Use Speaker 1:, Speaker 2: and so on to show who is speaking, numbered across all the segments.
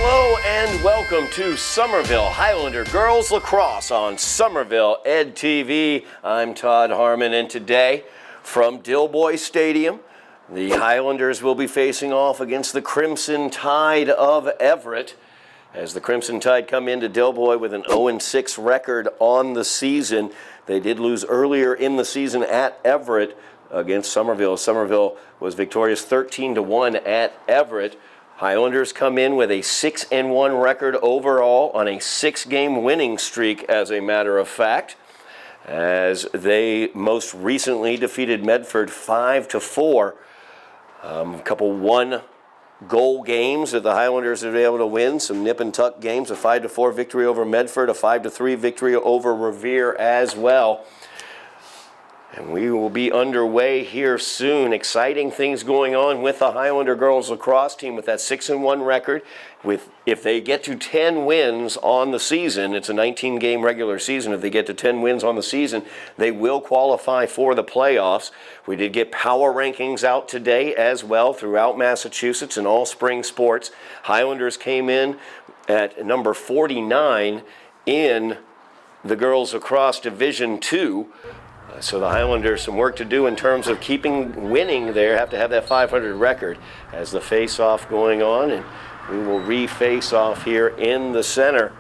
Speaker 1: Hello and welcome to Somerville Highlander Girls Lacrosse on Somerville Ed TV. I'm Todd Harmon, and today from Dilboy Stadium, the Highlanders will be facing off against the Crimson Tide of Everett, as the Crimson Tide come into Dilboy with an 0-6 record on the season. They did lose earlier in the season at Everett against Somerville. Somerville was victorious 13-1 at Everett. Highlanders come in with a 6-1 record overall on a 6-game winning streak, as a matter of fact, as they most recently defeated Medford 5-4. A couple one-goal games that the Highlanders have been able to win, some nip and tuck games, a 5-4 victory over Medford, a 5-3 victory over Revere as well. And we will be underway here soon. Exciting things going on with the Highlander girls lacrosse team with that 6-1 record. If they get to 10 wins on the season, it's a 19-game regular season. If they get to 10 wins on the season, they will qualify for the playoffs. We did get power rankings out today as well throughout Massachusetts in all spring sports. Highlanders came in at number 49 in the girls lacrosse Division II. So the Highlanders, some work to do in terms of winning there, have to have that 500 record as the face-off going on, and we will re-face off here in the center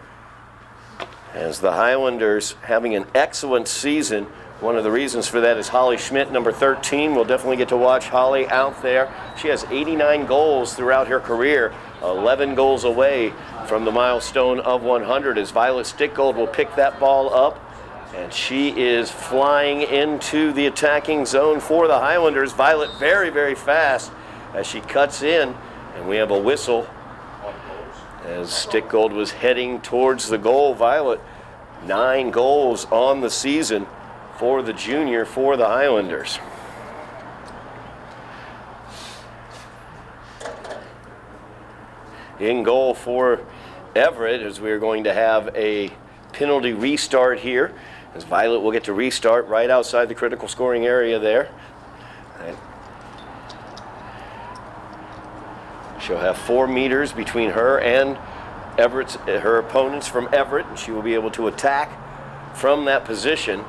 Speaker 1: as the Highlanders having an excellent season. One of the reasons for that is Holly Schmidt, number 13. We'll definitely get to watch Holly out there. She has 89 goals throughout her career, 11 goals away from the milestone of 100 as Violet Stickgold will pick that ball up. And she is flying into the attacking zone for the Highlanders. Violet very, very fast as she cuts in. And we have a whistle as Stickgold was heading towards the goal. Violet, 9 goals on the season for the junior for the Highlanders. In goal for Everett, as we're going to have a penalty restart here, as Violet will get to restart right outside the critical scoring area there. And she'll have 4 meters between her and her opponents from Everett, and she will be able to attack from that position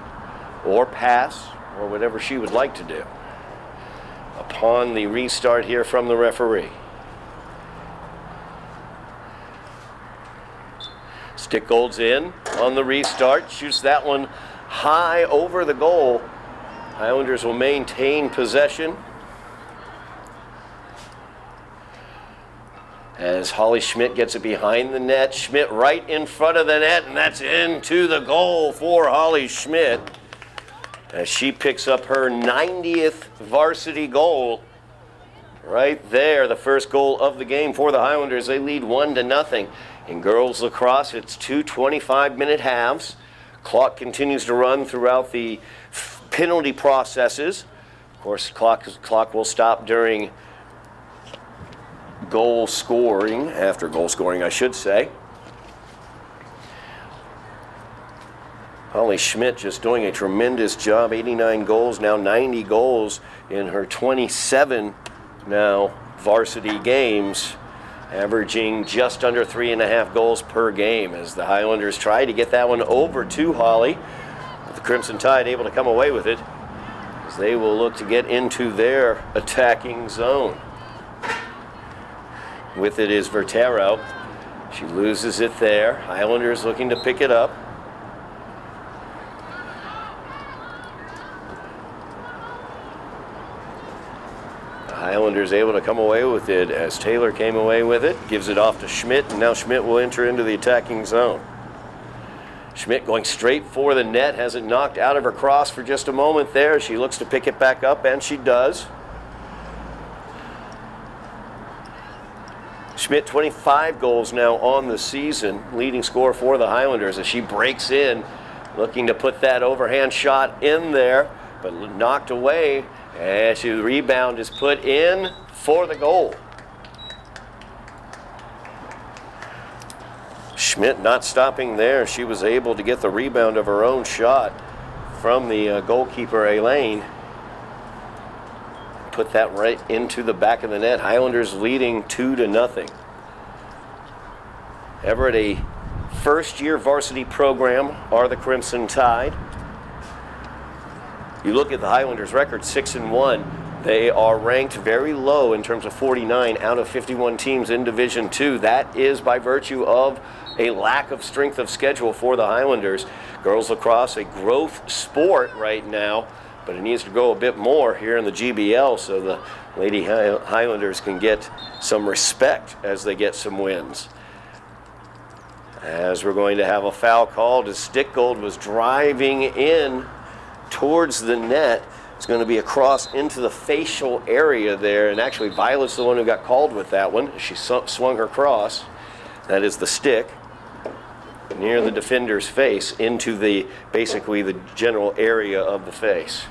Speaker 1: or pass or whatever she would like to do upon the restart here from the referee. Stickgold's in on the restart, shoots that one high over the goal. Highlanders will maintain possession as Holly Schmidt gets it behind the net. Schmidt right in front of the net, and that's into the goal for Holly Schmidt as she picks up her 90th varsity goal. Right there, the first goal of the game for the Highlanders. They lead 1-0. In girls lacrosse, it's 2 25-minute halves. Clock continues to run throughout the penalty processes. Of course, clock will stop during goal scoring, after goal scoring, I should say. Holly Schmidt just doing a tremendous job. 89 goals, now 90 goals in her 27 now varsity games, averaging just under 3.5 goals per game as the Highlanders try to get that one over to Holly. But the Crimson Tide able to come away with it as they will look to get into their attacking zone. With it is Vertero. She loses it there. Highlanders looking to pick it up. Highlanders able to come away with it as Taylor came away with it, gives it off to Schmidt, and now Schmidt will enter into the attacking zone. Schmidt going straight for the net, has it knocked out of her cross for just a moment there. She looks to pick it back up, and she does. Schmidt, 25 goals now on the season, leading scorer for the Highlanders as she breaks in, looking to put that overhand shot in there, but knocked away. And the rebound is put in for the goal. Schmidt not stopping there. She was able to get the rebound of her own shot from the goalkeeper, Elaine. Put that right into the back of the net. Highlanders leading 2-0. Everett, a first-year varsity program, are the Crimson Tide. You look at the Highlanders' record, 6-1. They are ranked very low in terms of 49 out of 51 teams in Division II. That is by virtue of a lack of strength of schedule for the Highlanders. Girls lacrosse, a growth sport right now, but it needs to grow a bit more here in the GBL so the Lady Highlanders can get some respect as they get some wins. As we're going to have a foul called as Stickgold was driving in towards the net. It's going to be a cross into the facial area there, and actually Violet's the one who got called with that one. She swung her cross. That is the stick near the defender's face into basically the general area of the face.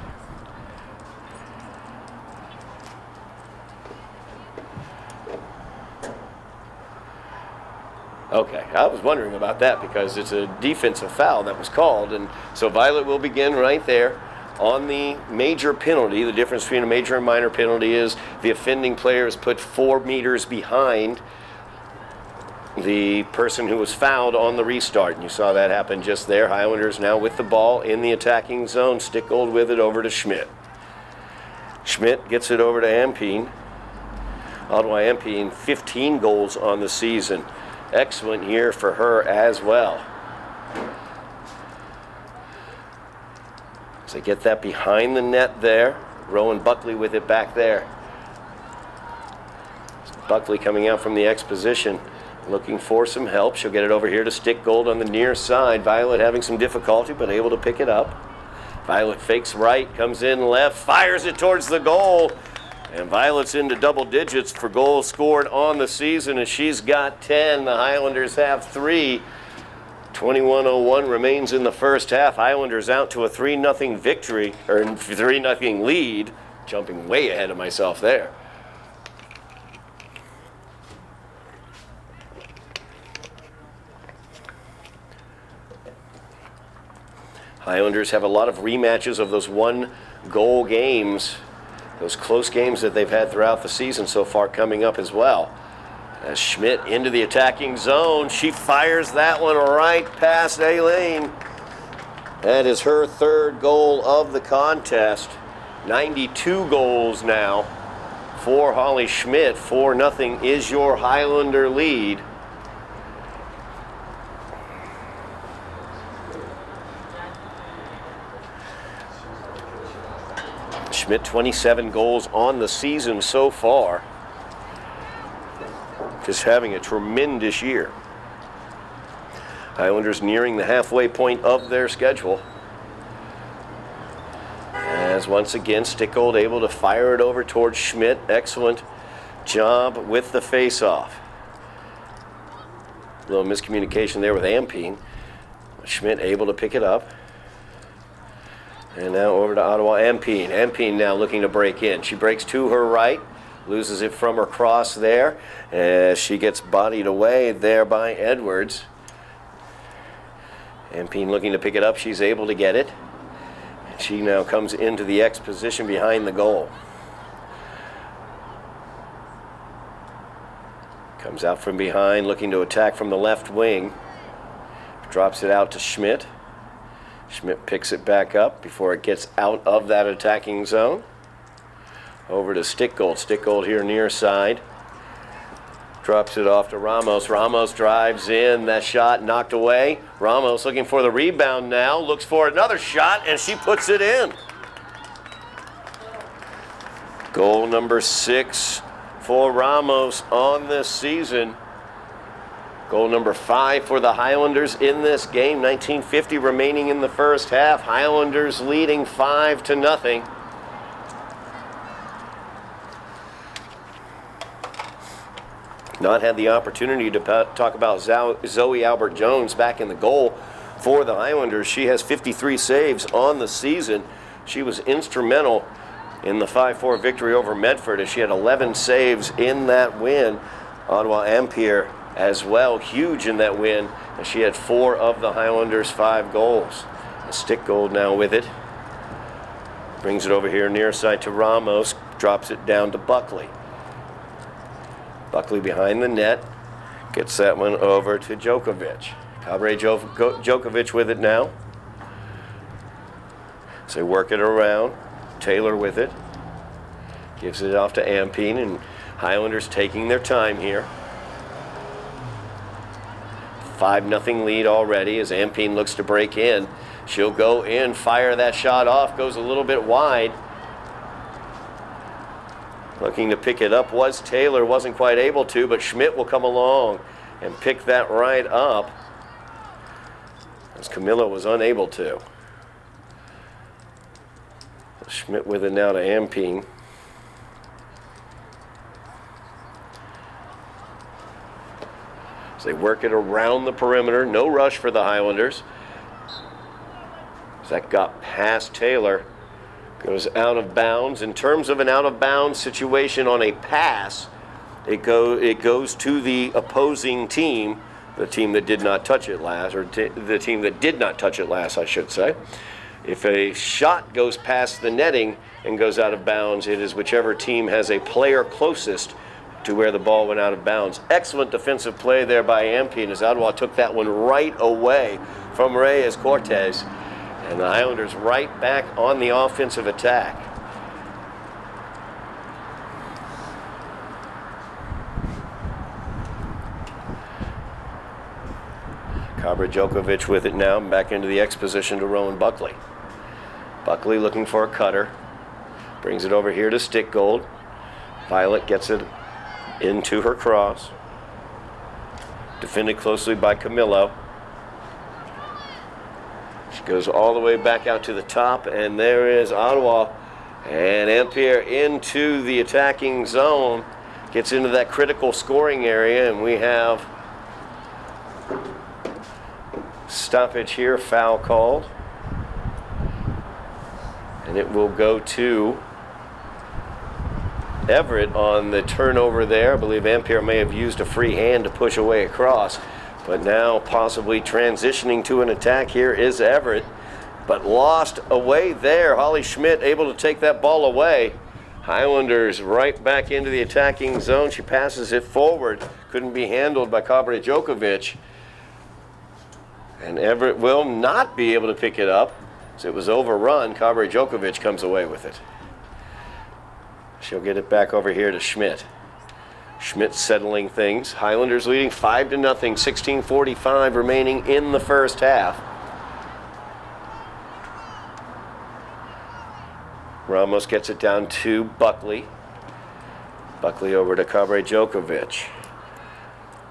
Speaker 1: Okay, I was wondering about that because it's a defensive foul that was called, and so Violet will begin right there on the major penalty. The difference between a major and minor penalty is the offending player is put 4 meters behind the person who was fouled on the restart, and you saw that happen just there. Highlanders now with the ball in the attacking zone. Stickgold with it over to Schmidt. Schmidt gets it over to Ampine. Ottawa Ampine, 15 goals on the season. Excellent year for her as well. So get that behind the net there. Rowan Buckley with it back there. Buckley coming out from the X position, looking for some help. She'll get it over here to Stickgold on the near side. Violet having some difficulty, but able to pick it up. Violet fakes right, comes in left, fires it towards the goal. And Violet's into double digits for goals scored on the season, and she's got 10. The Highlanders have 3. 21:01 remains in the first half. Highlanders out to a 3-0 victory, or 3-0 lead. Jumping way ahead of myself there. Highlanders have a lot of rematches of those 1-goal games, those close games that they've had throughout the season so far coming up as well. As Schmidt into the attacking zone, she fires that one right past Aileen. That is her 3rd goal of the contest. 92 goals now for Holly Schmidt. 4-0 is your Highlander lead. Schmidt, 27 goals on the season so far. Just having a tremendous year. Highlanders nearing the halfway point of their schedule. As once again, Stickgold able to fire it over towards Schmidt. Excellent job with the face-off. A little miscommunication there with Ampine. Schmidt able to pick it up. And now over to Ottawa Ampine. Ampine now looking to break in. She breaks to her right. Loses it from her cross there as she gets bodied away there by Edwards. Ampine looking to pick it up. She's able to get it. She now comes into the X position behind the goal. Comes out from behind, looking to attack from the left wing. Drops it out to Schmidt. Schmidt picks it back up before it gets out of that attacking zone. Over to Stickgold. Stickgold here near side. Drops it off to Ramos. Ramos drives in. That shot knocked away. Ramos looking for the rebound now. Looks for another shot, and she puts it in. Goal number 6 for Ramos on this season. Goal number 5 for the Highlanders in this game. 19:50 remaining in the first half. Highlanders leading 5-0. Not had the opportunity to talk about Zoe Albert-Jones back in the goal for the Highlanders. She has 53 saves on the season. She was instrumental in the 5-4 victory over Medford as she had 11 saves in that win. Ottawa Ampere as well, huge in that win, as she had 4 of the Highlanders' 5 goals. Stickgold now with it. Brings it over here near side to Ramos. Drops it down to Buckley. Buckley behind the net. Gets that one over to Djokovic. Djokovic with it now. So they work it around. Taylor with it. Gives it off to Ampine, and Highlanders taking their time here. 5-0 lead already as Ampine looks to break in. She'll go in, fire that shot off, goes a little bit wide. Looking to pick it up was Taylor, wasn't quite able to, but Schmidt will come along and pick that right up as Camilla was unable to. Schmidt with it now to Ampine. So they work it around the perimeter. No rush for the Highlanders. So that got past Taylor. Goes out of bounds. In terms of an out of bounds situation on a pass, it goes to the opposing team, the team that did not touch it last, or the team that did not touch it last, I should say. If a shot goes past the netting and goes out of bounds, it is whichever team has a player closest to where the ball went out of bounds. Excellent defensive play there by Ampine as Ottawa took that one right away from Reyes Cortez. And the Highlanders right back on the offensive attack. Djokovic with it now, back into the X position to Rowan Buckley. Buckley looking for a cutter. Brings it over here to Stickgold. Violet gets it into her cross. Defended closely by Camillo. She goes all the way back out to the top, and there is Ottawa. And Ampere into the attacking zone. Gets into that critical scoring area, and we have stoppage here, foul called. And it will go to Everett on the turnover there. I believe Ampere may have used a free hand to push away across. But now possibly transitioning to an attack here is Everett. But lost away there. Holly Schmidt able to take that ball away. Highlanders right back into the attacking zone. She passes it forward. Couldn't be handled by Djokovic. And Everett will not be able to pick it up. So it was overrun. Djokovic comes away with it. She'll get it back over here to Schmidt. Schmidt settling things. Highlanders leading 5-0, 16:45 remaining in the first half. Ramos gets it down to Buckley. Buckley over to Djokovic.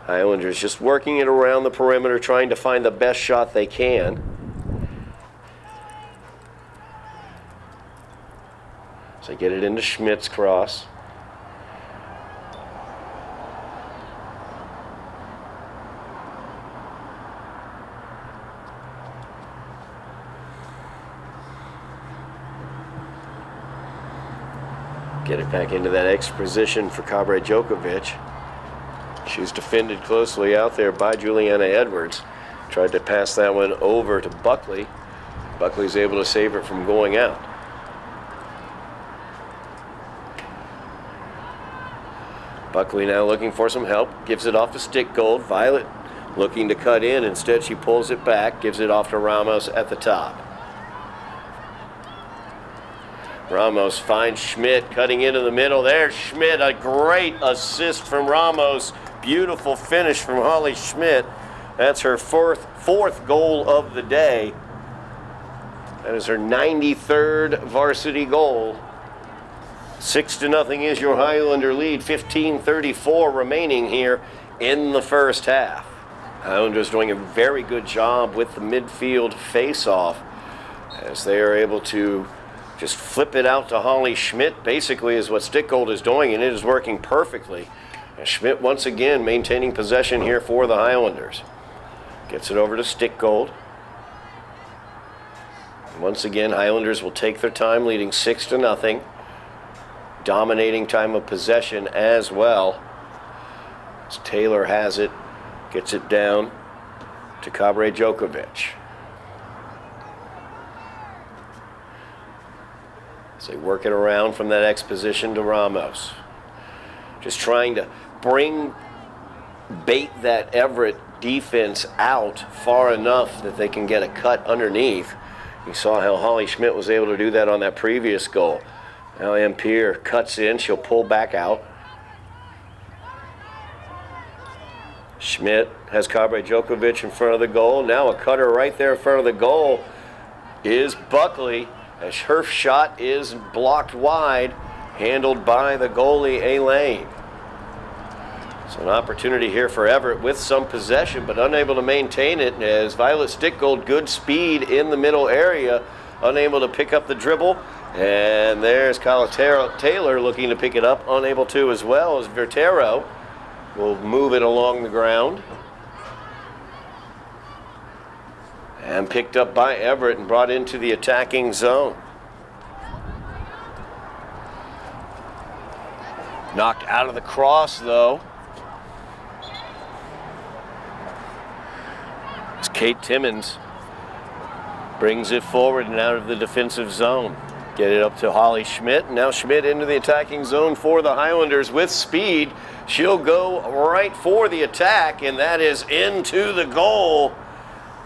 Speaker 1: Highlanders just working it around the perimeter, trying to find the best shot they can. So they get it into Schmidt's cross. Get it back into that X position for Djokovic. She's defended closely out there by Juliana Edwards. Tried to pass that one over to Buckley. Buckley's able to save it from going out. Buckley now looking for some help. Gives it off to Stickgold. Violet looking to cut in. Instead, she pulls it back. Gives it off to Ramos at the top. Ramos finds Schmidt cutting into the middle. There's Schmidt, a great assist from Ramos. Beautiful finish from Holly Schmidt. That's her fourth goal of the day. That is her 93rd varsity goal. 6-0 is your Highlander lead. 15:34 remaining here in the first half. Highlanders doing a very good job with the midfield face-off as they are able to just flip it out to Holly Schmidt, basically, is what Stickgold is doing, and it is working perfectly. And Schmidt once again maintaining possession here for the Highlanders. Gets it over to Stickgold. Once again, Highlanders will take their time, leading 6-0. Dominating time of possession as well. As Taylor has it, gets it down to Djokovic. So they work it around from that X position to Ramos. Just trying to bring bait that Everett defense out far enough that they can get a cut underneath. You saw how Holly Schmidt was able to do that on that previous goal. Now Ampere cuts in, she'll pull back out. Schmidt has Kabre Djokovic in front of the goal. Now a cutter right there in front of the goal is Buckley, as her shot is blocked wide, handled by the goalie Elaine. So an opportunity here for Everett with some possession, but unable to maintain it, as Violet Stickgold, good speed in the middle area, unable to pick up the dribble. And there's Kyla Taylor looking to pick it up, unable to as well, as Vertero will move it along the ground. And picked up by Everett and brought into the attacking zone. Knocked out of the cross, though. As Kate Timmons brings it forward and out of the defensive zone. Get it up to Holly Schmidt. Now Schmidt into the attacking zone for the Highlanders with speed. She'll go right for the attack, and that is into the goal,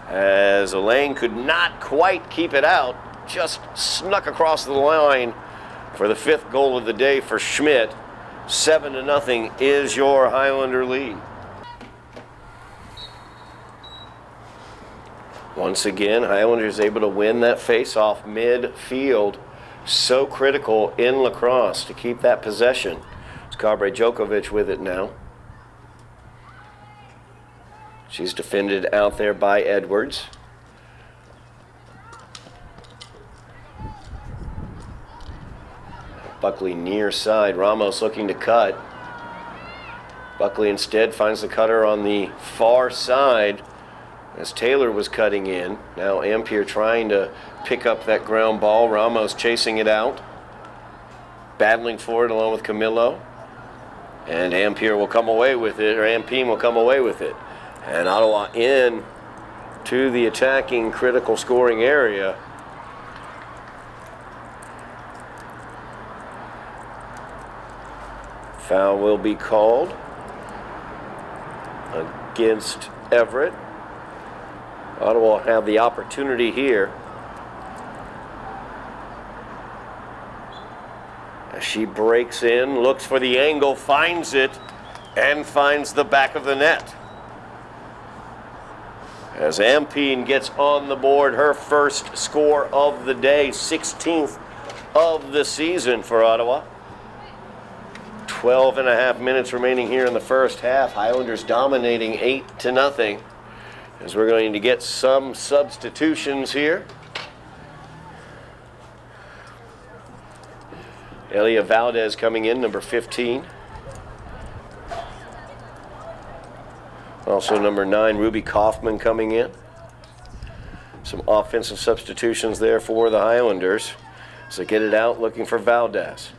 Speaker 1: as Elaine could not quite keep it out. Just snuck across the line for the 5th goal of the day for Schmidt. 7-0 is your Highlander lead. Once again, Highlanders able to win that face-off midfield. So critical in lacrosse to keep that possession. It's Kabre Djokovic with it now. She's defended out there by Edwards. Buckley near side. Ramos looking to cut. Buckley instead finds the cutter on the far side, as Taylor was cutting in. Now Ampere trying to pick up that ground ball. Ramos chasing it out, battling for it along with Camillo. And Ampere will come away with it, or Ampere will come away with it. And Ottawa in to the attacking critical scoring area. Foul will be called against Everett. Ottawa will have the opportunity here. As she breaks in, looks for the angle, finds it, and finds the back of the net. As Ampine gets on the board, her first score of the day, 16th of the season for Ottawa. 12.5 minutes remaining here in the first half. Highlanders dominating 8-0. As we're going to get some substitutions here. Elia Valdez coming in, number 15. Also number 9, Ruby Kaufman coming in. Some offensive substitutions there for the Highlanders. So get it out, looking for Valdez.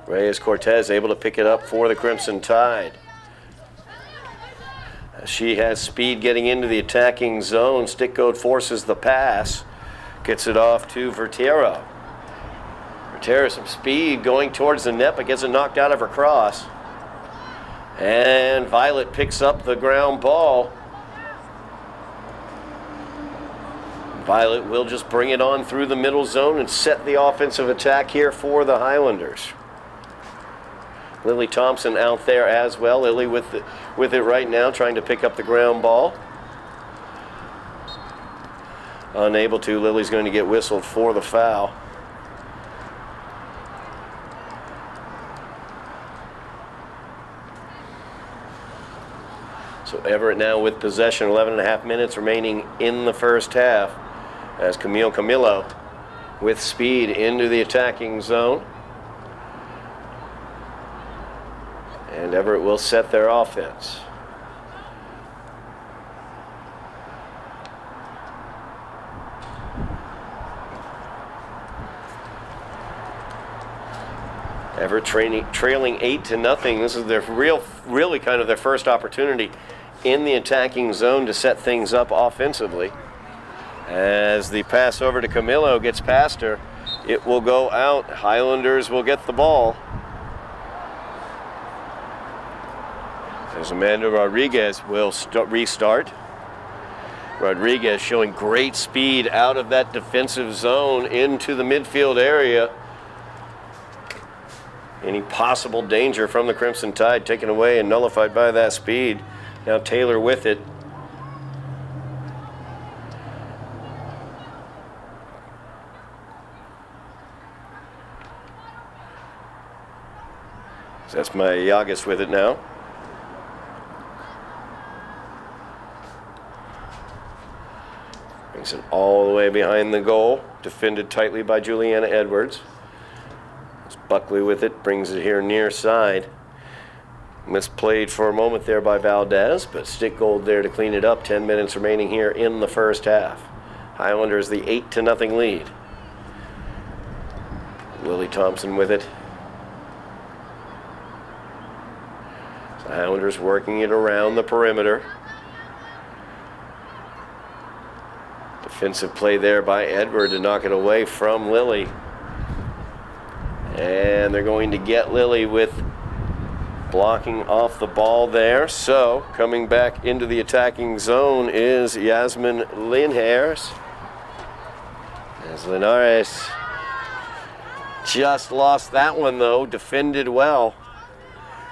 Speaker 1: Reyes Cortez able to pick it up for the Crimson Tide. She has speed getting into the attacking zone. Stickgold forces the pass. Gets it off to Vertero. Vertero some speed going towards the net, but gets it knocked out of her cross. And Violet picks up the ground ball. Violet will just bring it on through the middle zone and set the offensive attack here for the Highlanders. Lily Thompson out there as well. Lily with it right now, trying to pick up the ground ball. Unable to. Lily's going to get whistled for the foul. So Everett now with possession, 11.5 minutes remaining in the first half, as Camille Camillo with speed into the attacking zone. And Everett will set their offense. Everett trailing 8-0. This is their really kind of their first opportunity in the attacking zone to set things up offensively. As the pass over to Camillo gets past her, it will go out. Highlanders will get the ball. as Amanda Rodriguez will restart. Rodriguez showing great speed out of that defensive zone into the midfield area. Any possible danger from the Crimson Tide taken away and nullified by that speed. Now Taylor with it. So that's my Yagas with it now. Brings it all the way behind the goal. Defended tightly by Juliana Edwards. It's Buckley with it, brings it here near side. Misplayed for a moment there by Valdez, but stick gold there to clean it up. 10 minutes remaining here in the first half. Highlanders the 8-0 lead. Lily Thompson with it. So Highlanders working it around the perimeter. Defensive play there by Edward to knock it away from Lily. And they're going to get Lily with blocking off the ball there. So coming back into the attacking zone is Yasmin Linhares. As Linares just lost that one though, defended well.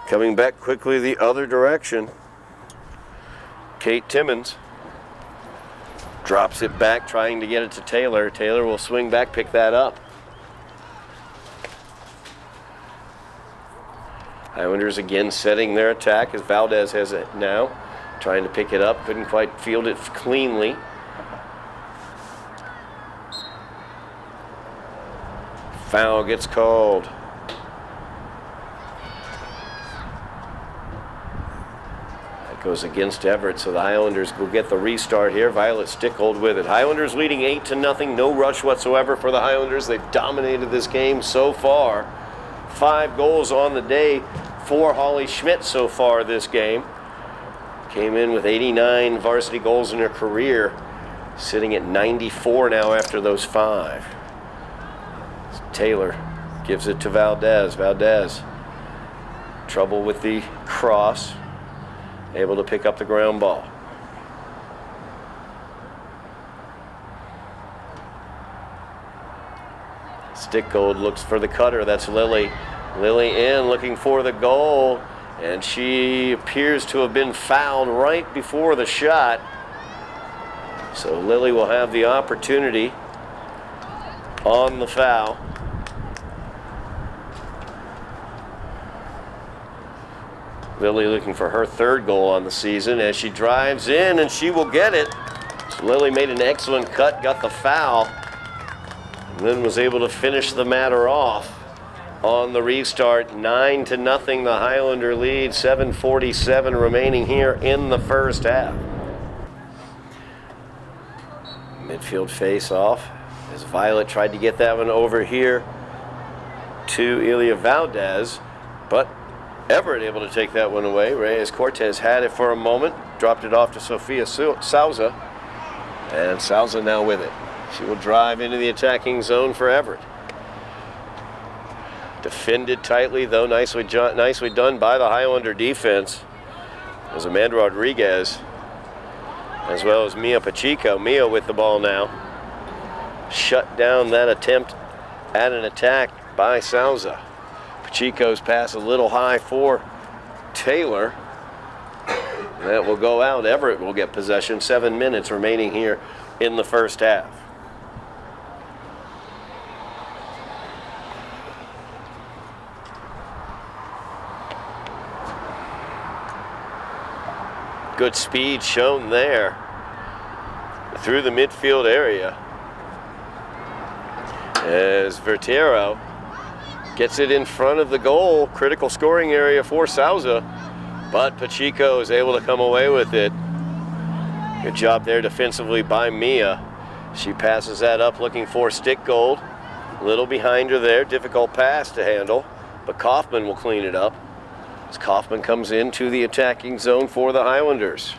Speaker 1: Coming back quickly the other direction. Kate Timmons drops it back, trying to get it to Taylor. Taylor will swing back, pick that up. Highlanders again setting their attack as Valdez has it now. Trying to pick it up, couldn't quite field it cleanly. Foul gets called. That goes against Everett, so the Highlanders will get the restart here. Violet Stickhold with it. Highlanders leading 8-0, no rush whatsoever for the Highlanders. They've dominated this game so far. 5 goals on the day for Holly Schmidt so far this game. Came in with 89 varsity goals in her career, sitting at 94 now after those 5. Taylor gives it to Valdez. Valdez, trouble with the cross, able to pick up the ground ball. Stickgold looks for the cutter. That's Lily. Lily in, looking for the goal, and she appears to have been fouled right before the shot. So Lily will have the opportunity on the foul. Lily looking for her 3rd goal on the season as she drives in, and she will get it. So Lily made an excellent cut, got the foul, and then was able to finish the matter off on the restart. 9-0 the Highlander lead, 7:47 remaining here in the first half. Midfield face off as Violet tried to get that one over here to Elia Valdez, but Everett able to take that one away. Reyes Cortez had it for a moment, dropped it off to Sofia Souza, and Souza now with it. She will drive into the attacking zone for Everett. Defended tightly, though, nicely done by the Highlander defense. As Amanda Rodriguez, as well as Mia Pacheco. Mia with the ball now. Shut down that attempt at an attack by Souza. Pacheco's pass a little high for Taylor. That will go out. Everett will get possession. 7 minutes remaining here in the first half. Good speed shown there through the midfield area as Vertero gets it in front of the goal. Critical scoring area for Souza, but Pacheco is able to come away with it. Good job there defensively by Mia. She passes that up looking for Stickgold. A little behind her there, difficult pass to handle, but Kaufman will clean it up. As Kaufman comes into the attacking zone for the Highlanders.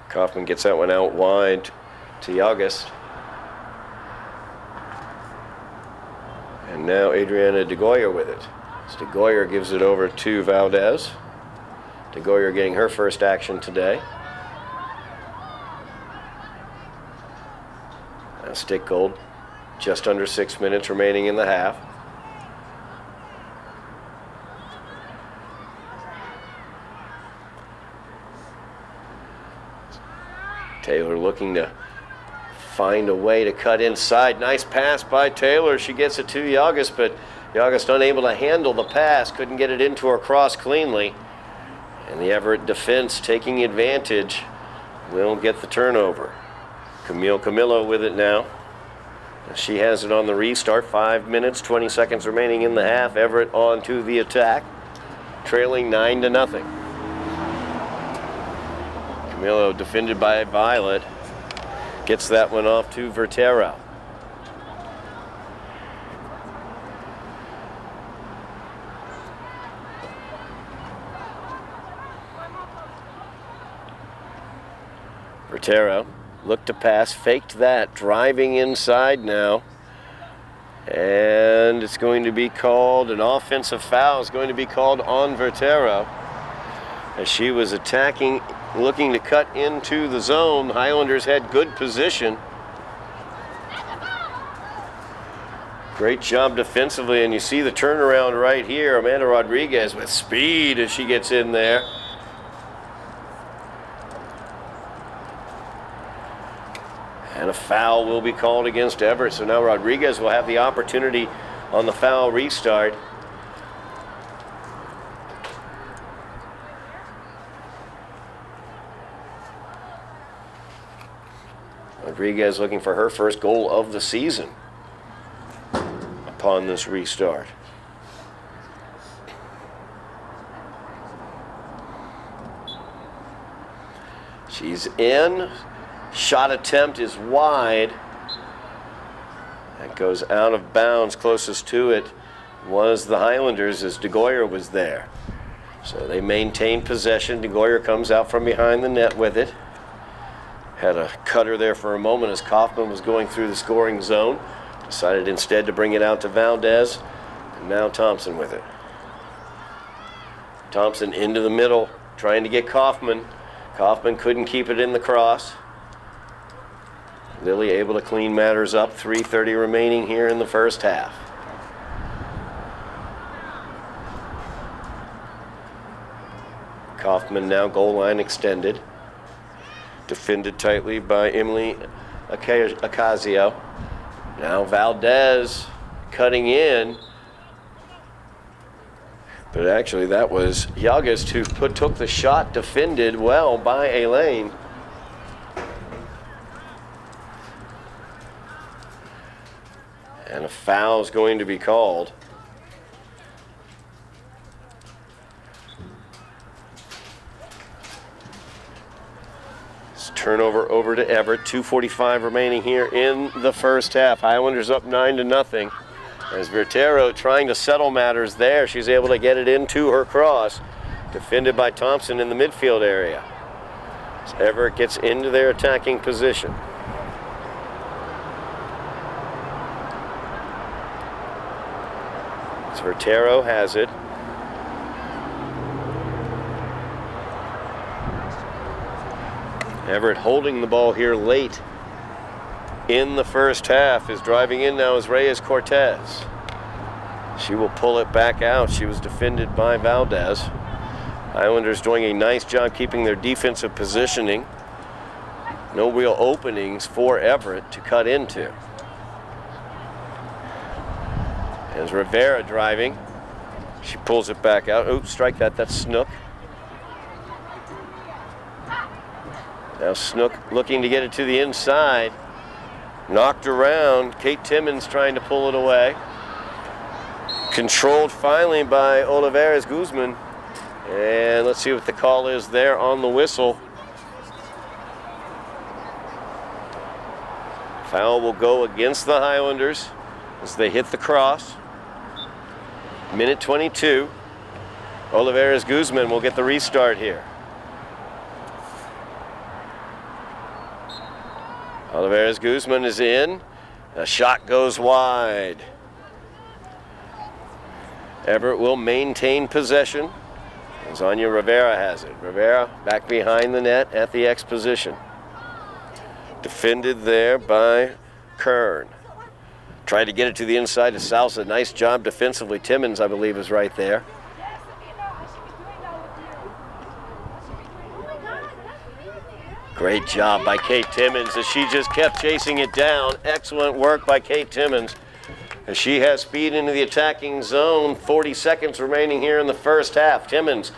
Speaker 1: Kaufman gets that one out wide to Yagas. And now Adriana DeGoyer with it. As DeGoyer gives it over to Valdez. DeGoyer getting her first action today. Now stick gold. Just under 6 minutes remaining in the half. Taylor looking to find a way to cut inside. Nice pass by Taylor. She gets it to Yagus, but Yagus unable to handle the pass. Couldn't get it into her cross cleanly. And the Everett defense taking advantage will get the turnover. Camille Camillo with it now. She has it on the restart. 5 minutes, 20 seconds remaining in the half. Everett on to the attack, trailing 9-0. Camillo defended by Violet. Gets that one off to Vertero. Vertero looked to pass, faked that, driving inside now. And it's going to be called, an offensive foul is going to be called on Vertero. As she was attacking, looking to cut into the zone. Highlanders had good position. Great job defensively, and you see the turnaround right here. Amanda Rodriguez with speed as she gets in there. And a foul will be called against Everett. So now Rodriguez will have the opportunity on the foul restart. Rodriguez looking for her first goal of the season upon this restart. She's in. Shot attempt is wide. That goes out of bounds. Closest to it was the Highlanders as DeGoyer was there. So they maintain possession. DeGoyer comes out from behind the net with it. Had a cutter there for a moment as Kaufman was going through the scoring zone. Decided instead to bring it out to Valdez. And now Thompson with it. Thompson into the middle, trying to get Kaufman. Kaufman couldn't keep it in the cross. Lilly able to clean matters up. 3:30 remaining here in the first half. Kaufman now goal line extended. Defended tightly by Emily Ocasio. Now Valdez cutting in. But actually that was Yagus who took the shot, defended well by Elaine. And a foul is going to be called. It's turnover over to Everett. 2:45 remaining here in the first half. Highlanders up 9-0. As Vertero trying to settle matters there, she's able to get it into her cross. Defended by Thompson in the midfield area. As Everett gets into their attacking position. Vertero has it. Everett holding the ball here late in the first half. Is driving in now is Reyes Cortez. She will pull it back out. She was defended by Valdez. Highlanders doing a nice job keeping their defensive positioning. No real openings for Everett to cut into. As Rivera driving, she pulls it back out. Oops, strike that, that's Snook. Now Snook looking to get it to the inside. Knocked around, Kate Timmons trying to pull it away. Controlled finally by Olivares Guzman. And let's see what the call is there on the whistle. Foul will go against the Highlanders as they hit the cross. Minute 22. Olivares Guzman will get the restart here. Olivares Guzman is in. A shot goes wide. Everett will maintain possession. Zanya Rivera has it. Rivera back behind the net at the X position. Defended there by Kern. Tried to get it to the inside to Salsa. Nice job defensively. Timmons, I believe, is right there. Great job by Kate Timmons as she just kept chasing it down. Excellent work by Kate Timmons as she has speed into the attacking zone. 40 seconds remaining here in the first half. Timmons,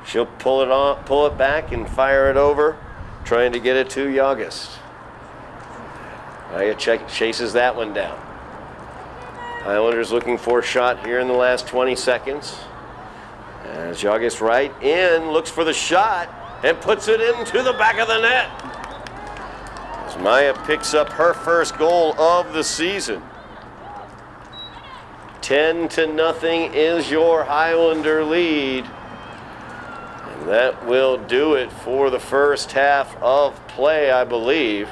Speaker 1: she'll pull it back and fire it over, trying to get it to Yaugust. Aya chases that one down. Highlanders looking for a shot here in the last 20 seconds. As Yaugust right in, looks for the shot and puts it into the back of the net. As Maya picks up her first goal of the season. 10-0 is your Highlander lead. And that will do it for the first half of play, I believe.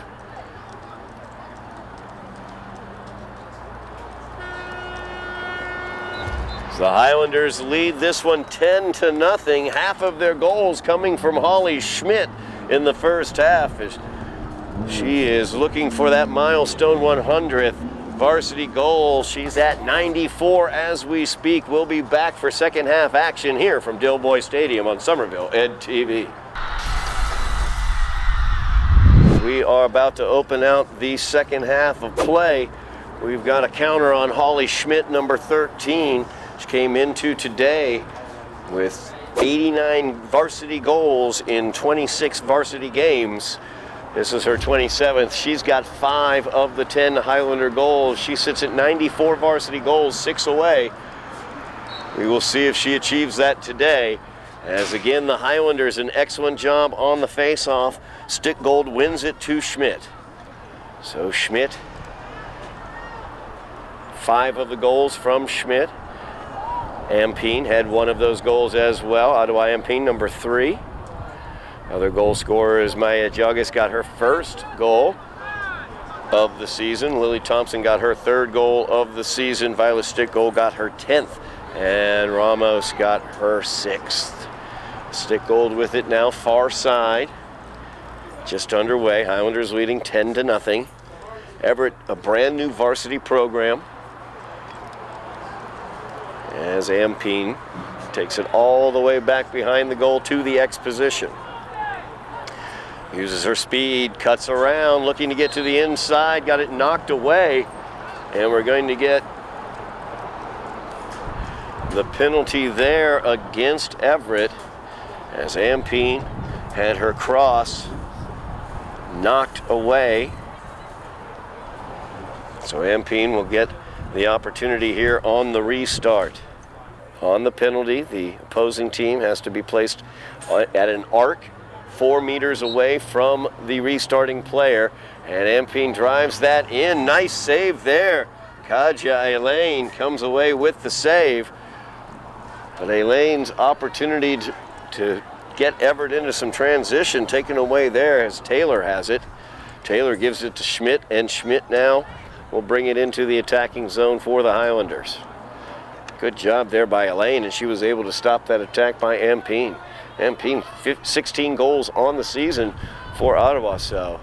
Speaker 1: The Highlanders lead this one 10-0. Half of their goals coming from Holly Schmidt in the first half. As she is looking for that milestone 100th varsity goal. She's at 94 as we speak. We'll be back for second half action here from Dilboy Stadium on Somerville Ed TV. We are about to open out the second half of play. We've got a counter on Holly Schmidt, number 13. She came into today with 89 varsity goals in 26 varsity games. This is her 27th. She's got 5 of the 10 Highlander goals. She sits at 94 varsity goals, 6 away. We will see if she achieves that today. As again, the Highlanders, an excellent job on the face-off. Stick Gold wins it to Schmidt. So Schmidt, 5 of the goals from Schmidt. Ampine had 1 of those goals as well. Ottawa Ampine, number 3. Other goal scorer is Maya Yaugust, got her first goal of the season. Lily Thompson got her 3rd goal of the season. Violet Stick Gold got her 10th. And Ramos got her 6th. Stick Gold with it now, far side. Just underway. Highlanders leading 10-0. Everett, a brand new varsity program. As Ampine takes it all the way back behind the goal to the X position. Uses her speed, cuts around, looking to get to the inside, got it knocked away, and we're going to get the penalty there against Everett as Ampine had her cross knocked away. So Ampine will get the opportunity here on the restart. On the penalty, the opposing team has to be placed at an arc 4 meters away from the restarting player, and Ampine drives that in. Nice save there. Kaja Elaine comes away with the save, but Elaine's opportunity to get Everett into some transition taken away there as Taylor has it. Taylor gives it to Schmidt, and Schmidt now will bring it into the attacking zone for the Highlanders. Good job there by Elaine, and she was able to stop that attack by Ampine. Ampine, 16 goals on the season for Ottawa, so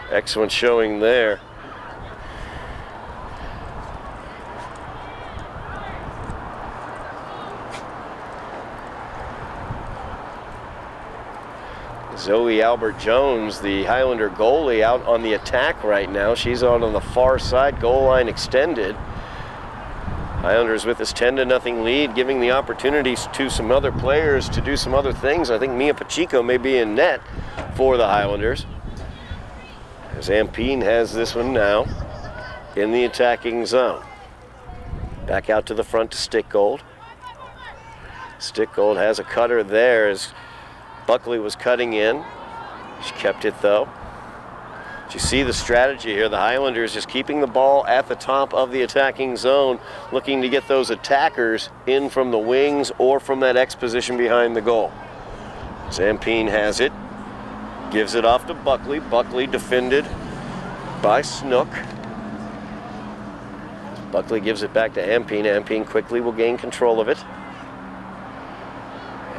Speaker 1: excellent showing there. Zoe Albert-Jones, the Highlander goalie, out on the attack right now. She's out on the far side, goal line extended. Highlanders with this 10-0 lead, giving the opportunities to some other players to do some other things. I think Mia Pacheco may be in net for the Highlanders. As Ampine has this one now in the attacking zone. Back out to the front to Stick Gold. Stick Gold has a cutter there as Buckley was cutting in. She kept it though. You see the strategy here. The Highlanders just keeping the ball at the top of the attacking zone, looking to get those attackers in from the wings or from that X position behind the goal. Zampine has it, gives it off to Buckley. Buckley defended by Snook. Buckley gives it back to Ampine. Ampine quickly will gain control of it.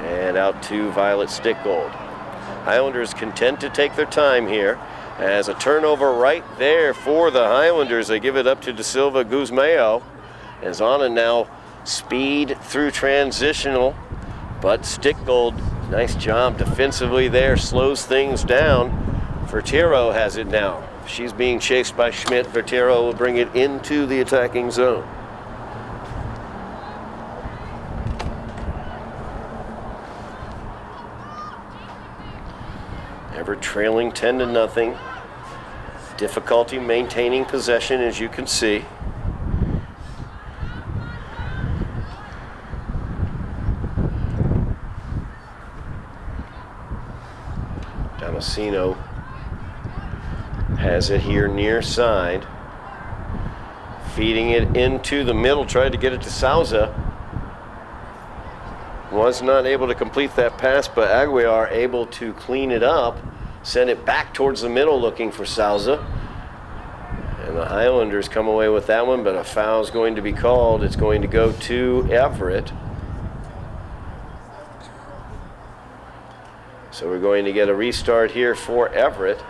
Speaker 1: And out to Violet Stickgold. Highlanders content to take their time here. As a turnover right there for the Highlanders. They give it up to De Silva Guzmao. As Anna now speed through transitional. But Stickgold, nice job defensively there, slows things down. Vertero has it now. She's being chased by Schmidt. Vertero will bring it into the attacking zone. Everett trailing 10-0. Difficulty maintaining possession, as you can see. Damasceno has it here near side. Feeding it into the middle, tried to get it to Souza. Was not able to complete that pass, but Aguiar able to clean it up. Send it back towards the middle looking for Souza. And the Highlanders come away with that one, but a foul is going to be called. It's going to go to Everett. So we're going to get a restart here for Everett.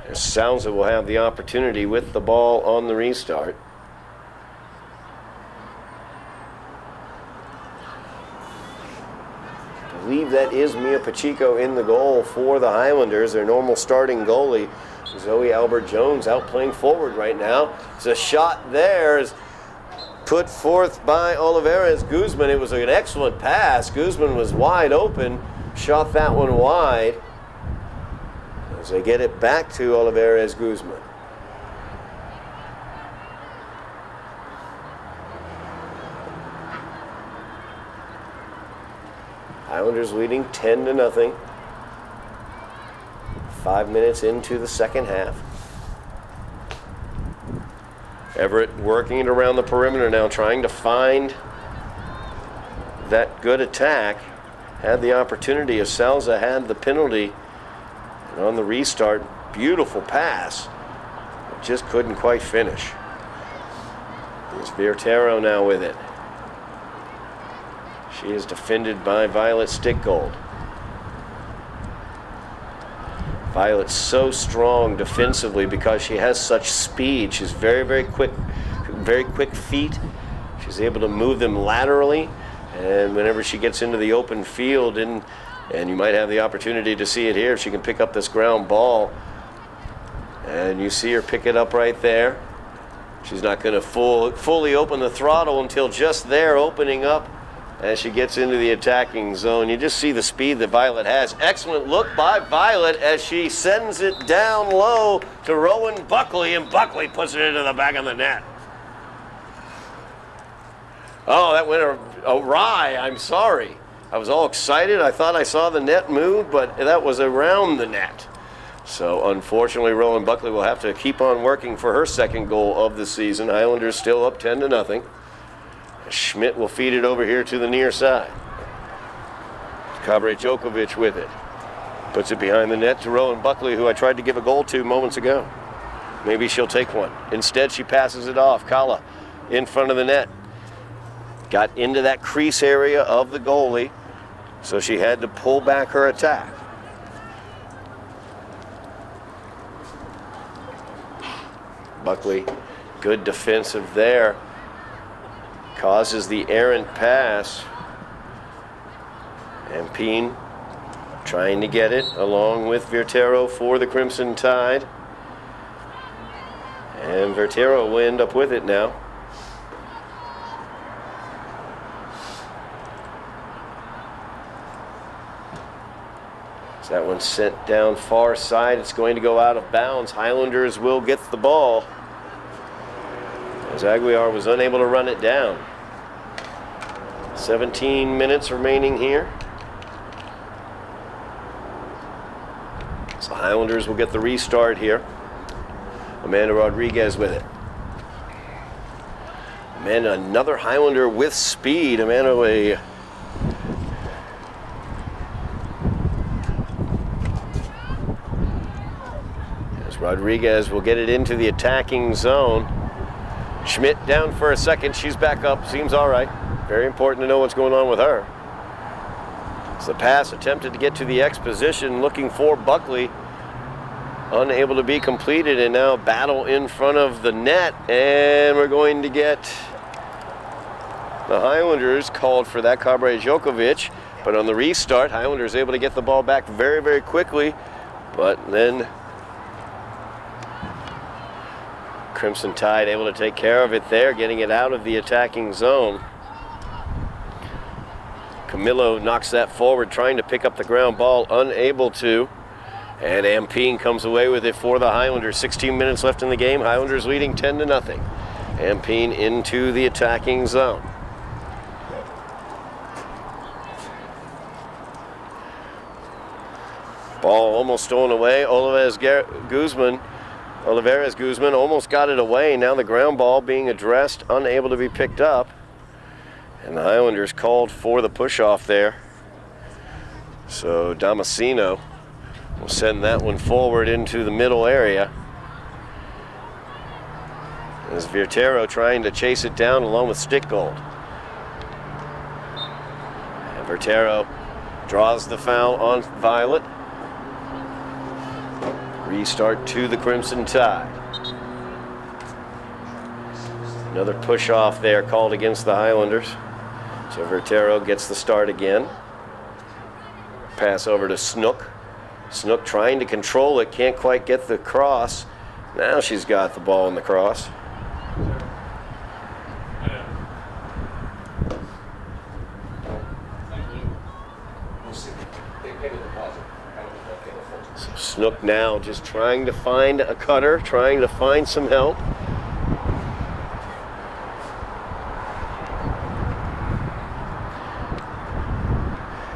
Speaker 1: And Souza will have the opportunity with the ball on the restart. I believe that is Mia Pacheco in the goal for the Highlanders, their normal starting goalie. Zoe Albert-Jones out playing forward right now. It's a shot there, is put forth by Olivares Guzman. It was an excellent pass. Guzman was wide open, shot that one wide. As they get it back to Olivares Guzman. Highlanders leading 10-0. 5 minutes into the second half. Everett working it around the perimeter now, trying to find that good attack. Had the opportunity as Souza had the penalty. And on the restart, beautiful pass. Just couldn't quite finish. There's Vertero now with it. She is defended by Violet Stickgold. Violet's so strong defensively because she has such speed. She's very quick feet. She's able to move them laterally, and whenever she gets into the open field, and you might have the opportunity to see it here, she can pick up this ground ball, and you see her pick it up right there. She's not going to fully open the throttle until just there, opening up as she gets into the attacking zone. You just see the speed that Violet has. Excellent look by Violet as she sends it down low to Rowan Buckley, and Buckley puts it into the back of the net. Oh, that went awry. I'm sorry. I was all excited. I thought I saw the net move, but that was around the net. So unfortunately, Rowan Buckley will have to keep on working for her second goal of the season. Highlanders still up 10-0. Schmidt will feed it over here to the near side. Kabre Djokovic with it. Puts it behind the net to Rowan Buckley, who I tried to give a goal to moments ago. Maybe she'll take one. Instead, she passes it off. Kala in front of the net. Got into that crease area of the goalie, so she had to pull back her attack. Buckley, good defensive there. Causes the errant pass. Ampine trying to get it along with Vertero for the Crimson Tide. And Vertero will end up with it now. So that one's sent down far side. It's going to go out of bounds. Highlanders will get the ball, as Aguiar was unable to run it down. 17 minutes remaining here. So Highlanders will get the restart here. Amanda Rodriguez with it. Amanda, another Highlander with speed. Amanda, Rodriguez will get it into the attacking zone. Schmidt down for a second. She's back up. Seems all right. Very important to know what's going on with her. It's the pass attempted to get to the X position, looking for Buckley. Unable to be completed, and now battle in front of the net. And we're going to get the Highlanders called for that, Kabre Djokovic. But on the restart, Highlanders able to get the ball back very, very quickly. But then Crimson Tide able to take care of it there, getting it out of the attacking zone. Camillo knocks that forward, trying to pick up the ground ball, unable to. And Ampine comes away with it for the Highlanders. 16 minutes left in the game. Highlanders leading 10-0. Ampine into the attacking zone. Ball almost stolen away. Olivares Guzman almost got it away. Now the ground ball being addressed, unable to be picked up. And the Highlanders called for the push-off there. So Damasceno will send that one forward into the middle area. As Vertero trying to chase it down along with Stickgold. And Vertero draws the foul on Violet. Restart to the Crimson Tide. Another push off there called against the Highlanders. So Vertero gets the start again. Pass over to Snook. Snook trying to control it, can't quite get the cross. Now she's got the ball in the cross. So Snook now just trying to find a cutter, trying to find some help.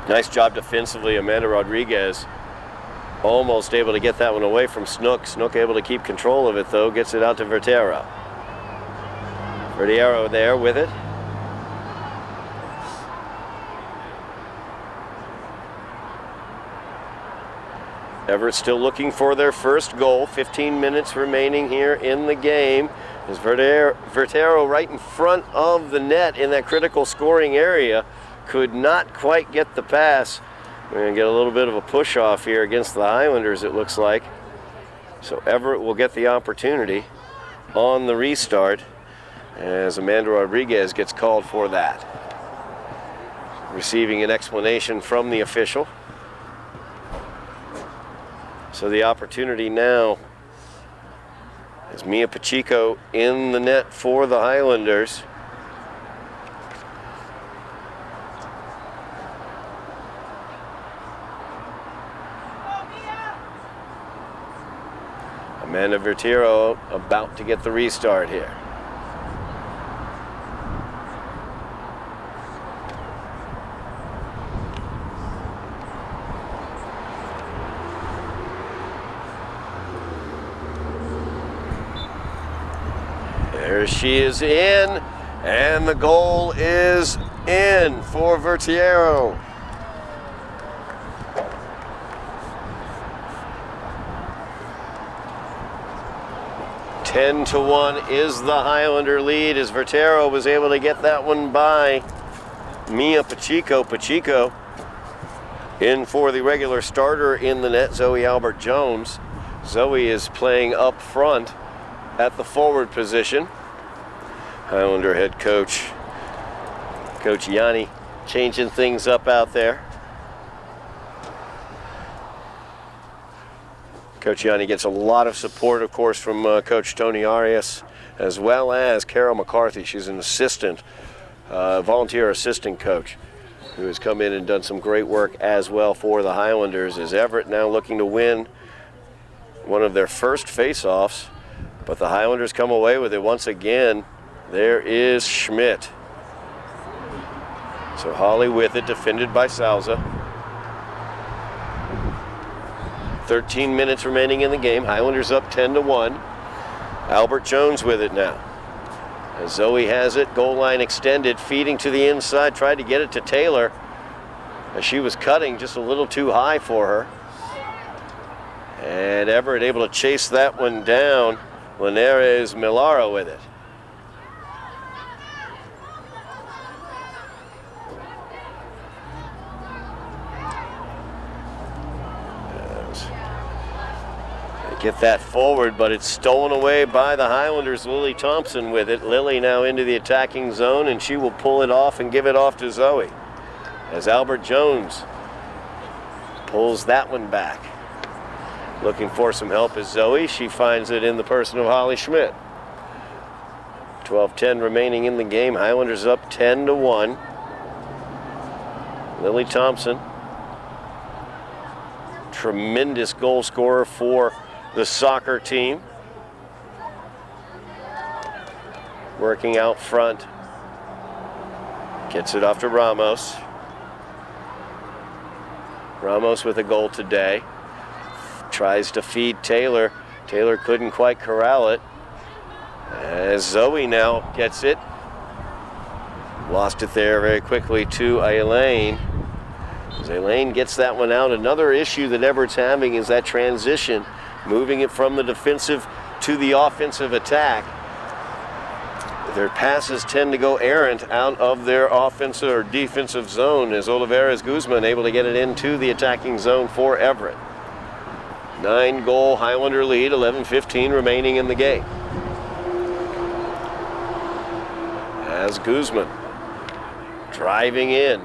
Speaker 1: Nice job defensively, Amanda Rodriguez. Almost able to get that one away from Snook. Snook able to keep control of it though, gets it out to Vertero. Vertero there with it. Everett still looking for their first goal. 15 minutes remaining here in the game. Is Vertero right in front of the net in that critical scoring area. Could not quite get the pass. We're going to get a little bit of a push off here against the Highlanders, it looks like. So Everett will get the opportunity on the restart as Amanda Rodriguez gets called for that. Receiving an explanation from the official. So the opportunity now is Mia Pacheco in the net for the Highlanders. Amanda Vertero about to get the restart here. There she is in, and the goal is in for Vertero. 10-1 is the Highlander lead as Vertero was able to get that one by Mia Pacheco. Pacheco in for the regular starter in the net, Zoe Albert-Jones. Zoe is playing up front at the forward position. Highlander head coach, Coach Yanni, changing things up out there. Coach Yanni gets a lot of support, of course, from Coach Tony Arias, as well as Carol McCarthy. She's an assistant, volunteer assistant coach, who has come in and done some great work as well for the Highlanders. As Everett now looking to win one of their first face-offs, but the Highlanders come away with it once again. There is Schmidt. So Holly with it, defended by Salza. 13 minutes remaining in the game. Highlanders up 10-1. Albert-Jones with it now. As Zoe has it, goal line extended, feeding to the inside, tried to get it to Taylor as she was cutting just a little too high for her. And Everett able to chase that one down. Linares Milaro with it. Get that forward, but it's stolen away by the Highlanders. Lily Thompson with it. Lily now into the attacking zone, and she will pull it off and give it off to Zoe. As Albert Jones pulls that one back. Looking for some help is Zoe. She finds it in the person of Holly Schmidt. 12:10 remaining in the game. Highlanders up 10-1. Lily Thompson, tremendous goal scorer for the soccer team. Working out front. Gets it off to Ramos. Ramos with a goal today. Tries to feed Taylor. Taylor couldn't quite corral it. As Zoe now gets it. Lost it there very quickly to Elaine. As Elaine gets that one out. Another issue that Everett's having is that transition. Moving it from the defensive to the offensive attack. Their passes tend to go errant out of their offensive or defensive zone as Olivares Guzman able to get it into the attacking zone for Everett. 9-goal Highlander lead, 11:15 remaining in the game. As Guzman driving in.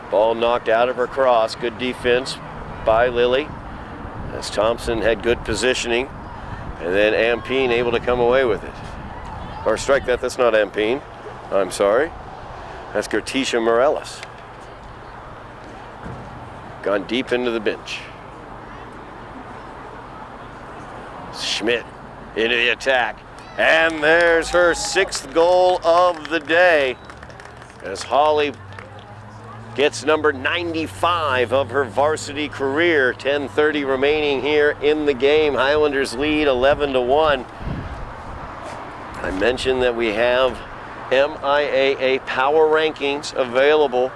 Speaker 1: Ball knocked out of her cross. Good defense by Lily, as Thompson had good positioning, and then Ampine able to come away with it. Or strike that, that's not Ampine. I'm sorry. That's Gertisha Morales. Gone deep into the bench. Schmidt into the attack. And there's her 6th goal of the day, as Holly gets number 95 of her varsity career. 10:30 remaining here in the game. Highlanders lead 11-1. I mentioned that we have MIAA power rankings available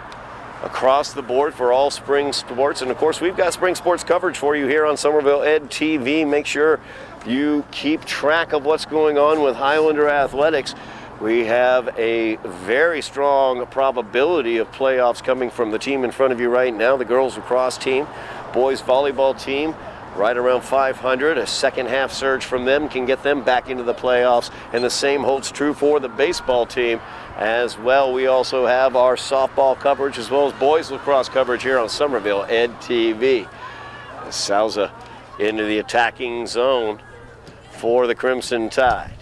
Speaker 1: across the board for all spring sports. And of course, we've got spring sports coverage for you here on Somerville Ed TV. Make sure you keep track of what's going on with Highlander athletics. We have a very strong probability of playoffs coming from the team in front of you right now, the girls lacrosse team. Boys volleyball team, right around 500. A second half surge from them can get them back into the playoffs. And the same holds true for the baseball team as well. We also have our softball coverage as well as boys lacrosse coverage here on Somerville Ed TV. Salza into the attacking zone for the Crimson Tide.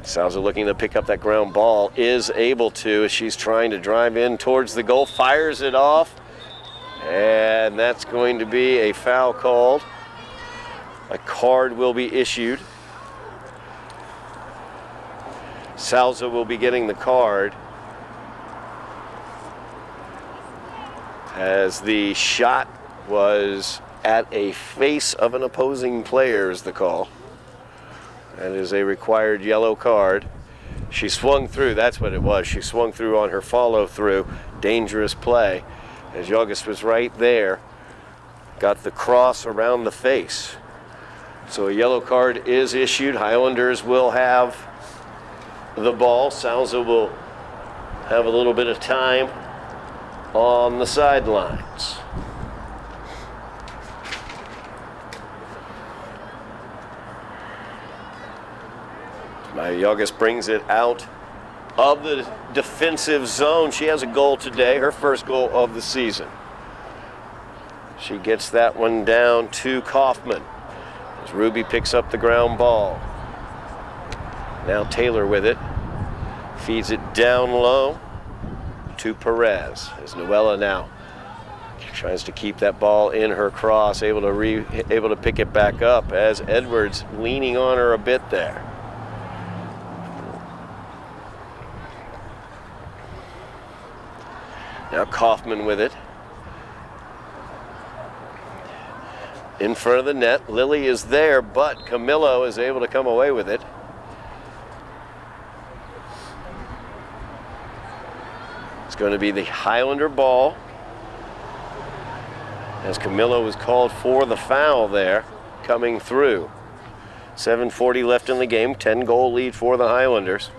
Speaker 1: Salza looking to pick up that ground ball, is able to as she's trying to drive in towards the goal, fires it off, and that's going to be a foul called. A card will be issued. Salza will be getting the card as the shot was at a face of an opposing player is the call. That is a required yellow card. She swung through, that's what it was. She swung through on her follow through. Dangerous play as Yogus was right there. Got the cross around the face. So a yellow card is issued. Highlanders will have the ball. Salza will have a little bit of time on the sidelines. Yogus brings it out of the defensive zone. She has a goal today, her first goal of the season. She gets that one down to Kaufman as Ruby picks up the ground ball. Now Taylor with it. Feeds it down low to Perez as Noella now tries to keep that ball in her cross, able to pick it back up as Edwards leaning on her a bit there. Now Kaufman with it. In front of the net, Lily is there, but Camillo is able to come away with it. It's going to be the Highlander ball. as Camillo was called for the foul there, coming through. 7:40 left in the game, 10-goal lead for the Highlanders.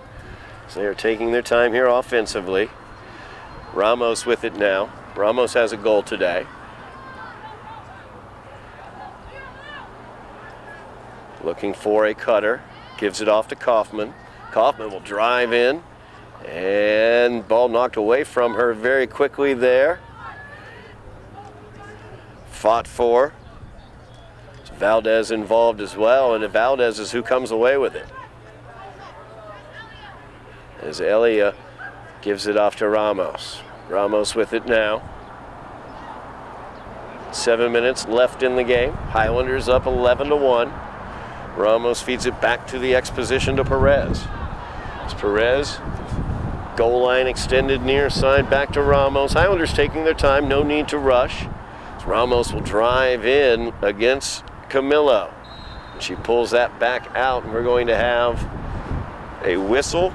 Speaker 1: So they are taking their time here offensively. Ramos with it now. Ramos has a goal today. Looking for a cutter, gives it off to Kaufman. Kaufman will drive in, and ball knocked away from her very quickly there. Fought for. It's Valdez involved as well, and Valdez is who comes away with it. As Elia gives it off to Ramos. Ramos with it now. 7 minutes left in the game. Highlanders up 11-1. Ramos feeds it back to the X position to Perez. As Perez, goal line extended near side back to Ramos. Highlanders taking their time, no need to rush. As Ramos will drive in against Camillo. And she pulls that back out, and we're going to have a whistle.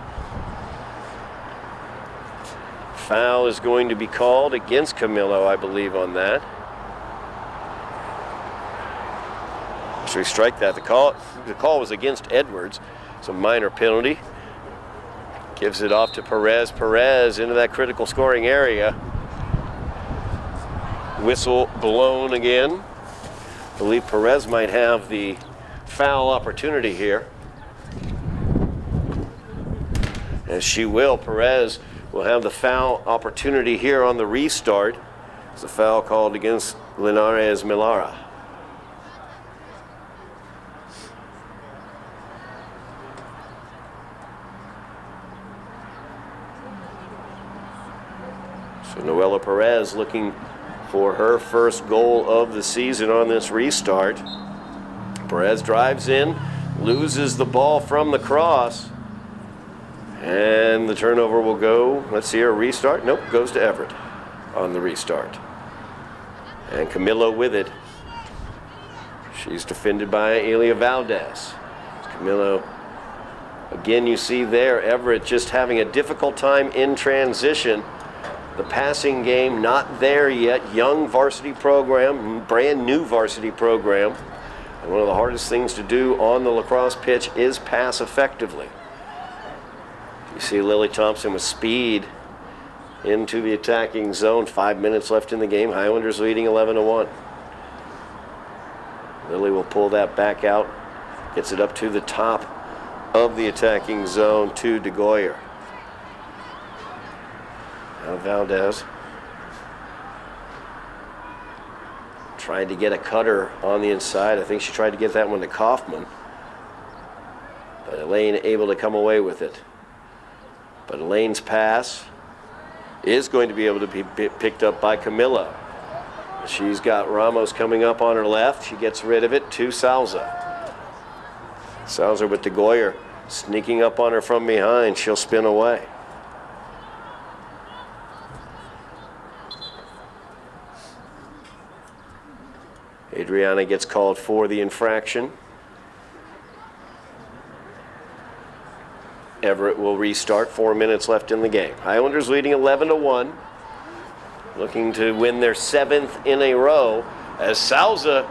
Speaker 1: Foul is going to be called against Camillo, I believe, on that. So we strike that. The call was against Edwards. It's a minor penalty. Gives it off to Perez. Perez into that critical scoring area. Whistle blown again. I believe Perez might have the foul opportunity here. As she will, Perez will have the foul opportunity here on the restart. It's a foul called against Linares Milara. So Noella Perez looking for her first goal of the season on this restart. Perez drives in, loses the ball from the cross, and the turnover will go, let's see her restart. Nope, goes to Everett on the restart. And Camillo with it. She's defended by Elia Valdez. Camillo, again you see there, Everett just having a difficult time in transition. The passing game not there yet. Young varsity program, brand new varsity program. And one of the hardest things to do on the lacrosse pitch is pass effectively. You see Lily Thompson with speed into the attacking zone. 5 minutes left in the game. Highlanders leading 11-1. Lily will pull that back out. Gets it up to the top of the attacking zone to DeGoyer. Now Valdez tried to get a cutter on the inside. I think she tried to get that one to Kaufman. But Elaine able to come away with it. But Elaine's pass is going to be able to be picked up by Camillo. She's got Ramos coming up on her left. She gets rid of it to Salza. Salza with DeGoyer sneaking up on her from behind. She'll spin away. Adriana gets called for the infraction. Everett will restart. 4 minutes left in the game. Highlanders leading 11-1. Looking to win their 7th in a row. As Salza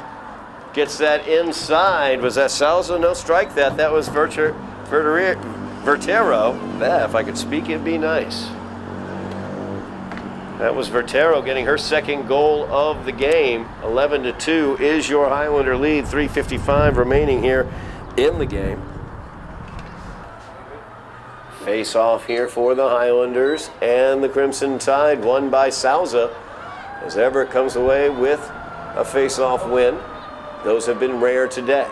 Speaker 1: gets that inside. Was that Salza? No, strike that. That was Vertero. If I could speak, it'd be nice. That was Vertero getting her second goal of the game. 11-2 is your Highlander lead. 3:55 remaining here in the game. Face off here for the Highlanders and the Crimson Tide, won by Salza, as Everett comes away with a face-off win. Those have been rare today.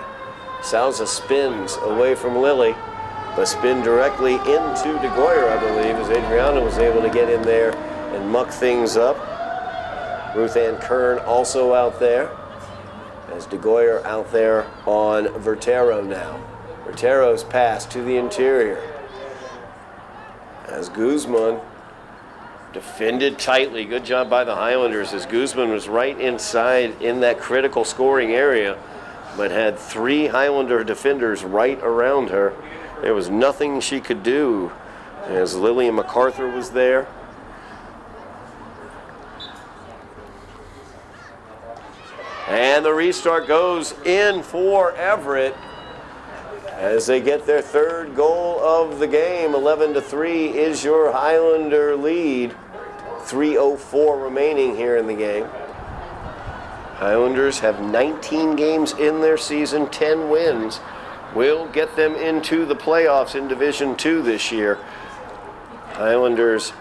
Speaker 1: Salza spins away from Lily, but spin directly into DeGoyer, I believe, as Adriana was able to get in there and muck things up. Ruth Ann Kern also out there, as DeGoyer out there on Vertero now. Vertero's pass to the interior, as Guzman defended tightly. Good job by the Highlanders, as Guzman was right inside in that critical scoring area, but had 3 Highlander defenders right around her. There was nothing she could do, as Lillian MacArthur was there. And the restart goes in for Everett as they get their third goal of the game. 11-3 is your Highlander lead. 3:04 remaining here in the game. Highlanders have 19 games in their season, 10 wins. Will get them into the playoffs in Division II this year. Highlanders,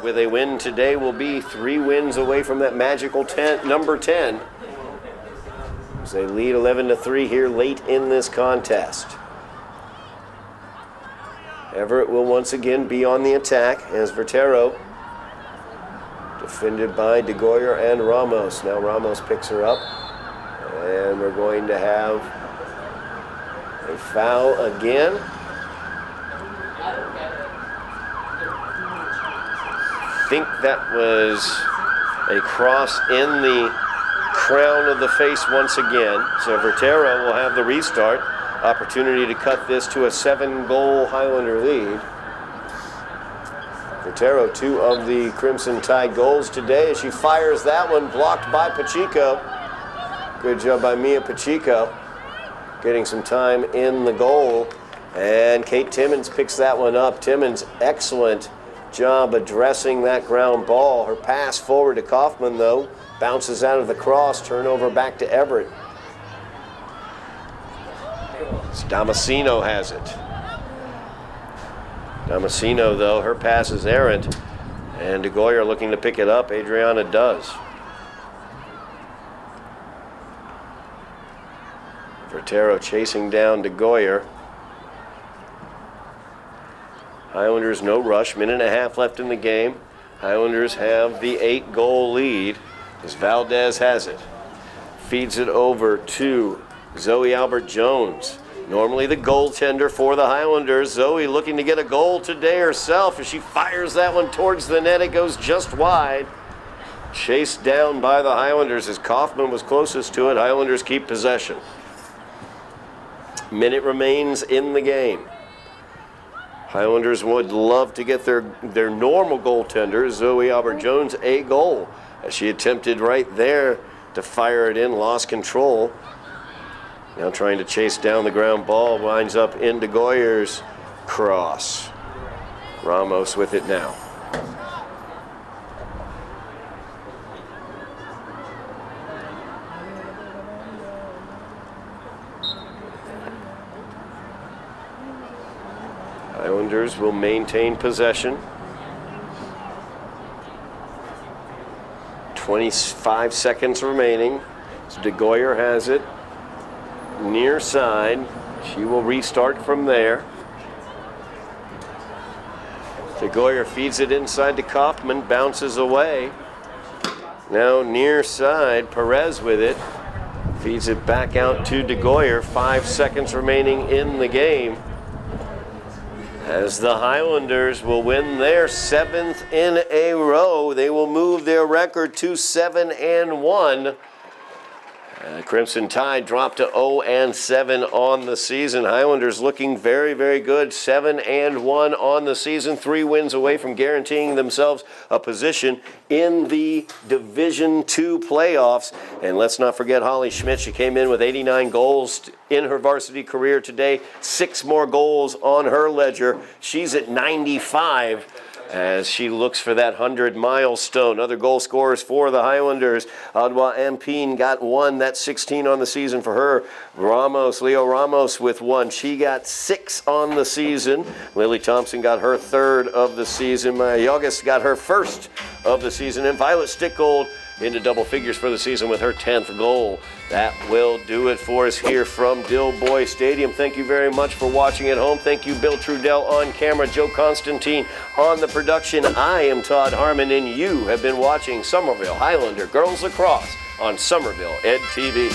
Speaker 1: with a win today, will be 3 wins away from that magical number 10. As they lead 11-3 here late in this contest. Everett will once again be on the attack as Vertero, defended by DeGoyer and Ramos. Now Ramos picks her up, and we're going to have a foul again. I think that was a cross in the crown of the face once again. So Vertero will have the restart. Opportunity to cut this to a 7-goal Highlander lead. Vertero, 2 of the Crimson Tide goals today as she fires that one, blocked by Pacheco. Good job by Mia Pacheco, getting some time in the goal. And Kate Timmons picks that one up. Timmons, excellent job addressing that ground ball. Her pass forward to Kaufman, though, bounces out of the cross, turnover back to Everett. Damasceno has it. Damasceno, though, her pass is errant, and DeGoyer looking to pick it up. Adriana does. Vertero chasing down DeGoyer. Highlanders no rush, minute and a half left in the game. Highlanders have the 8-goal lead as Valdez has it. Feeds it over to Zoe Albert-Jones. Normally the goaltender for the Highlanders. Zoe looking to get a goal today herself as she fires that one towards the net. It goes just wide. Chased down by the Highlanders as Kaufman was closest to it. Highlanders keep possession. Minute remains in the game. Highlanders would love to get their normal goaltender, Zoe Albert-Jones, a goal. As she attempted right there to fire it in, lost control. Now trying to chase down the ground ball, winds up into Goyer's cross. Ramos with it now. Highlanders will maintain possession. 25 seconds remaining. So DeGoyer has it. Near side. She will restart from there. DeGoyer feeds it inside to Kaufman, bounces away. Now near side, Perez with it. Feeds it back out to DeGoyer. 5 seconds remaining in the game. As the Highlanders will win their 7th in a row, they will move their record to 7-1. Crimson Tide dropped to 0-7 on the season. Highlanders looking very, very good. 7-1 on the season. 3 wins away from guaranteeing themselves a position in the Division II playoffs. And let's not forget Holly Schmidt. She came in with 89 goals in her varsity career today. 6 more goals on her ledger. She's at 95. As she looks for that 100 milestone. Other goal scorers for the Highlanders. Adwa Ampine got 1. That's 16 on the season for her. Leo Ramos with 1. She got 6 on the season. Lily Thompson got her 3rd of the season. Maya Yogas got her 1st of the season. And Violet Stickgold into double figures for the season with her 10th goal. That will do it for us here from Dilboy Stadium. Thank you very much for watching at home. Thank you, Bill Trudell on camera, Joe Constantine on the production. I am Todd Harmon, and you have been watching Somerville Highlander Girls Lacrosse on Somerville Ed TV.